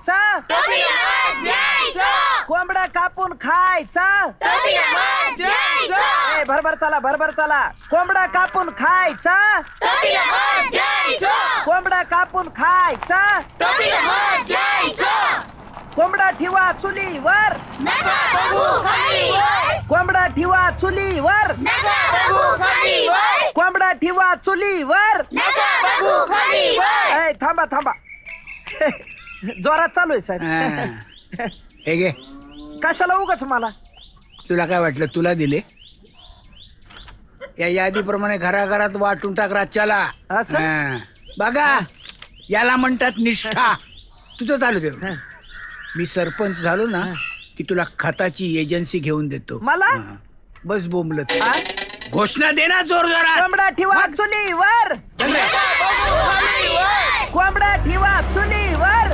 खायचं, कोंबडा कापून खायचं. भरभर चला, भरभर चला. कोंबडा कापून खायचं, कोंबडा कापून खायचं. कोंबडा ठेवा चुलीवर, कोंबडा ठेवा चुलीवर, कोंबडा ठेवा चुलीवर. थांबा थांबा, जोरात चालू आहे सर. हे घे. कशाला उगाच मला? तुला काय वाटलं तुला दिले? या यादीप्रमाणे घराघरात वाटून टाक राज्याला. असं? बघा याला म्हणतात निष्ठा. तुझं चालू दे. मी सरपंच झालो ना की तुला खताची एजन्सी घेऊन देतो. मला? बस बोंबलत. घोषणा दे ना जोर जोरात. कोंबडा ठेवा चुलीवर, कोंबडा ठेवा चुलीवर.